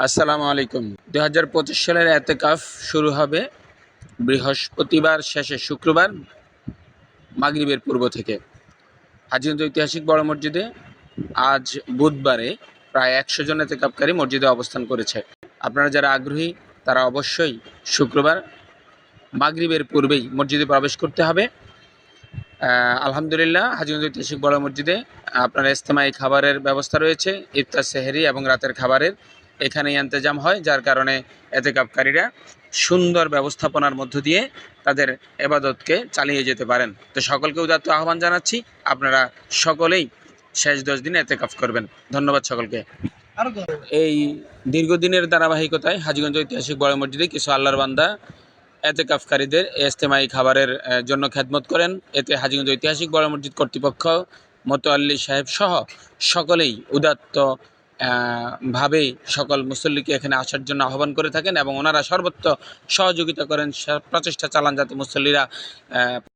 আসসালামু আলাইকুম। ২০২৫ সালের এতেকাফ শুরু হবে বৃহস্পতিবার শেষে শুক্রবার মাগরিবের পূর্ব থেকে। হাজীগঞ্জ ঐতিহাসিক বড় মসজিদে আজ বুধবারে প্রায় ১০০ জন এতেকাফকারী মসজিদে অবস্থান করেছে। আপনারা যারা আগ্রহী তারা অবশ্যই শুক্রবার মাগরিবের পূর্বেই মসজিদে প্রবেশ করতে হবে। আলহামদুলিল্লাহ, হাজীগঞ্জ ঐতিহাসিক বড় মসজিদে আপনার ইজতেমাই খাবারের ব্যবস্থা রয়েছে। ইফতার, সেহরি এবং রাতের খাবারের এখানেই ইন্তজাম হয়, যার কারণে এতেকাফকারীরা সুন্দর ব্যবস্থাপনার মধ্য দিয়ে তাদের ইবাদতকে চালিয়ে যেতে পারেন। তো সকলকে উদাত্ত আহ্বান জানাচ্ছি, আপনারা সকলেই শেষ 10 দিন এতেকাফ করবেন। ধন্যবাদ সকলকে। এই দীর্ঘদিনের ধারাবাহিকতায় হাজীগঞ্জ ঐতিহাসিক বড় মসজিদে কিছু আল্লাহর বান্দা এতেকাফকারীদের ইজতেমাই খাবারের জন্য খেদমত করেন। এতে হাজীগঞ্জ ঐতিহাসিক বড় মসজিদ কর্তৃপক্ষ, মোতাল্লি সাহেব সহ সকলেই উদাত্ত ভাবে সকল মুসল্লিকে এখানে আসার জন্য আহ্বান করে থাকেন এবং ওনারা সর্বত্র সহযোগিতা করেন, প্রচেষ্টা চালান যাতে মুসল্লিরা